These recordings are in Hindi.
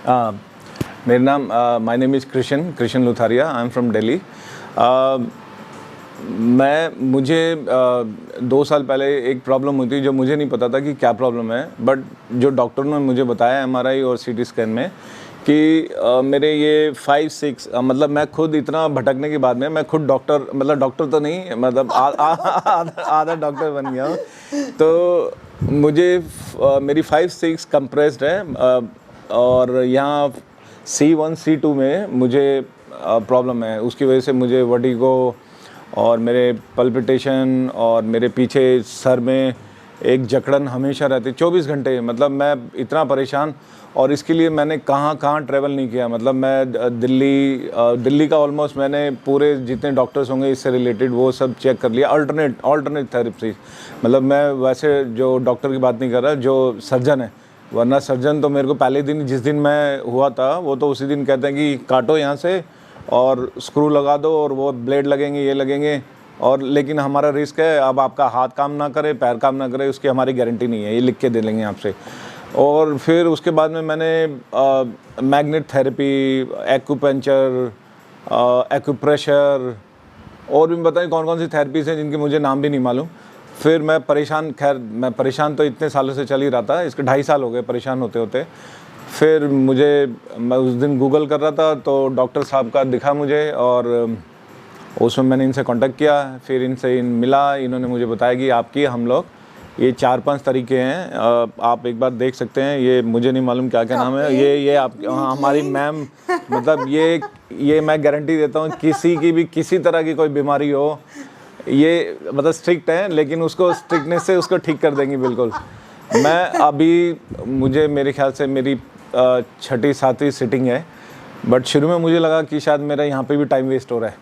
मेरा नाम my name is Krishna Lutharia. I am from Delhi. मुझे 2 साल पहले एक प्रॉब्लम हुई थी जो मुझे नहीं पता था कि क्या प्रॉब्लम है, बट जो डॉक्टर ने मुझे बताया एमआरआई और सीटी स्कैन में कि मेरे ये 5-6 मतलब मैं खुद इतना भटकने के बाद में मैं खुद डॉक्टर तो नहीं, मतलब आधा डॉक्टर बन गया हूँ। तो मुझे मेरी 5-6 कंप्रेस्ड है और यहाँ C1 C2 में मुझे प्रॉब्लम है। उसकी वजह से मुझे वर्टिगो और मेरे पल्पिटेशन और मेरे पीछे सर में एक जकड़न हमेशा रहती 24 घंटे। मतलब मैं इतना परेशान, और इसके लिए मैंने कहाँ ट्रैवल नहीं किया। मतलब मैं दिल्ली का ऑलमोस्ट मैंने पूरे जितने डॉक्टर्स होंगे इससे रिलेटेड वो सब चेक कर लिया, अल्टरनेट थेरेपी। मतलब मैं वैसे जो डॉक्टर की बात नहीं कर रहा, जो सर्जन है, वरना सर्जन तो मेरे को पहले दिन जिस दिन मैं हुआ था वो तो उसी दिन कहते हैं कि काटो यहाँ से और स्क्रू लगा दो और वो ब्लेड लगेंगे, ये लगेंगे। और लेकिन हमारा रिस्क है, अब आपका हाथ काम ना करे, पैर काम ना करे, उसकी हमारी गारंटी नहीं है, ये लिख के दे लेंगे आपसे। और फिर उसके बाद में मैंने मैग्नेट थेरेपी, एक्यूपंक्चर, एक्यूप्रेशर और भी बताइए कौन कौन सी थेरेपीज़ हैं जिनके मुझे नाम भी नहीं मालूम। फिर मैं परेशान तो इतने सालों से चल ही रहा था, इसके 2.5 साल हो गए परेशान होते होते। फिर मैं उस दिन गूगल कर रहा था तो डॉक्टर साहब का दिखा मुझे, और उसमें मैंने इनसे कांटेक्ट किया। फिर इनसे मिला, इन्होंने मुझे बताया कि आपकी हम लोग ये 4-5 तरीके हैं, आप एक बार देख सकते हैं। ये मुझे नहीं मालूम क्या नाम है, ये आप हमारी मैम, मतलब ये मैं गारंटी देता हूँ किसी की भी किसी तरह की कोई बीमारी हो, ये मतलब स्ट्रिक्ट है लेकिन उसको स्ट्रिक्टनेस से उसको ठीक कर देंगी बिल्कुल। मैं अभी मुझे मेरे ख्याल से मेरी 6ठी-7वीं सिटिंग है, बट शुरू में मुझे लगा कि शायद मेरा यहाँ पे भी टाइम वेस्ट हो रहा है,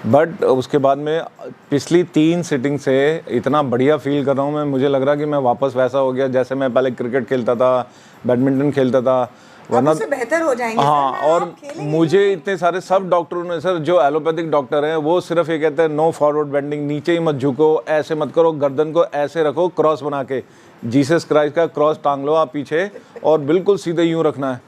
बट उसके बाद में पिछली 3 सिटिंग से इतना बढ़िया फील कर रहा हूँ मैं। मुझे लग रहा कि मैं वापस वैसा हो गया जैसे मैं पहले क्रिकेट खेलता था, बैडमिंटन खेलता था, वरना बेहतर हो जाएंगे। हाँ, और मुझे इतने सारे सब डॉक्टरों ने, सर जो एलोपैथिक डॉक्टर हैं वो सिर्फ ये कहते हैं नो फॉरवर्ड बेंडिंग, नीचे ही मत झुको, ऐसे मत करो, गर्दन को ऐसे रखो क्रॉस बना के, जीसस क्राइस्ट का क्रॉस टांग लो आप पीछे और बिल्कुल सीधे यूँ रखना है।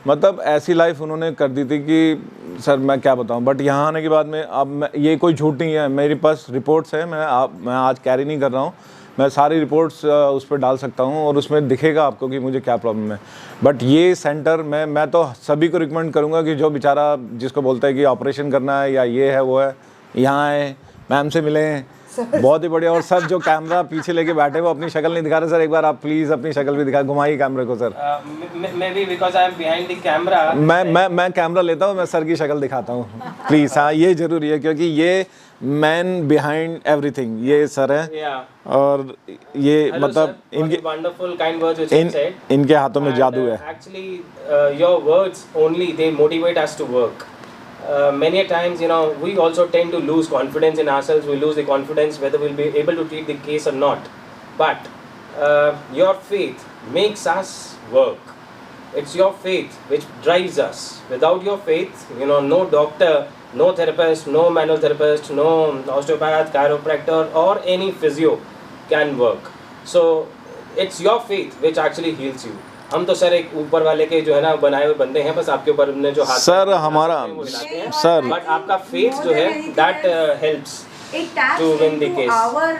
मतलब ऐसी लाइफ उन्होंने कर दी थी कि सर मैं क्या बताऊं। बट यहाँ आने के बाद में अब ये कोई झूठ नहीं है, मेरे पास रिपोर्ट्स है, मैं आज कैरी नहीं कर रहा हूँ, मैं सारी रिपोर्ट्स उस पर डाल सकता हूँ और उसमें दिखेगा आपको कि मुझे क्या प्रॉब्लम है। बट ये सेंटर मैं तो सभी को रिकमेंड करूँगा कि जो बेचारा जिसको बोलता है कि ऑपरेशन करना है या ये है वो है, यहाँ आए, मैम से मिलें, बहुत ही बढ़िया। और सर जो कैमरा पीछे लेके बैठे वो अपनी शक्ल नहीं दिखा रहे, सर एक बार आप प्लीज अपनी शक्ल भी दिखा, घुमाइए कैमरे को sir. Maybe because I am behind the camera. मैं कैमरा लेता हूँ, मैं सर की शक्ल दिखाता हूँ प्लीज। हाँ, ये जरूरी है क्योंकि ये मैन बिहाइंड एवरीथिंग ये सर है। और ये मतलब इनके हाथों में जादू है। Actually, your words only they motivate us to work. Many a times, we also tend to lose confidence in ourselves. We lose the confidence whether we'll be able to treat the case or not. But your faith makes us work. It's your faith which drives us. Without your faith, no doctor, no therapist, no manual therapist, no osteopath, chiropractor or any physio can work. So it's your faith which actually heals you. हम तो सर एक ऊपर वाले के जो है ना बनाए हुए बंदे हैं, बस आपके ऊपर हमने जो हाथ सर हमारा सर, बट आपका फेथ जो है that helps to win the case. Our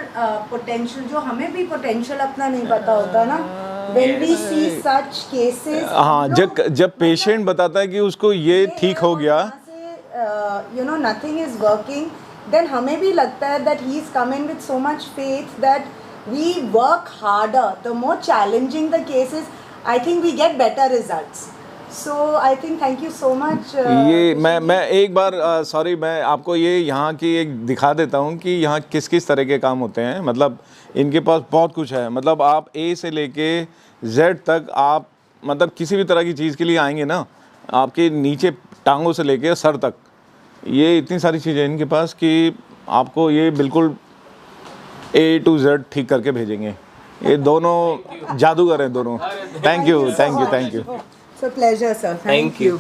potential, जो हमें भी पोटेंशियल अपना नहीं पता होता ना, when we see such cases. हाँ, जब पेशेंट बताता है कि उसको ये ठीक हो गया, नथिंग इज वर्किंग, देन हमें भी लगता है that he is coming with so much faith that we work harder, the more challenging the cases, I think we get better results. So I think thank you so much. ये मैं एक बार सॉरी, मैं आपको ये यहाँ की एक दिखा देता हूँ कि यहाँ किस किस तरह के काम होते हैं। मतलब इनके पास बहुत कुछ है। मतलब आप A से लेके Z तक आप मतलब किसी भी तरह की चीज़ के लिए आएंगे ना, आपके नीचे टांगों से लेके सर तक, ये इतनी सारी चीज़ें इनके पास कि आपको ये बिल्कुल A to Z ठीक करके भेजेंगे। ये दोनों जादूगर हैं दोनों। Thank you. It's a pleasure, sir. Thank you.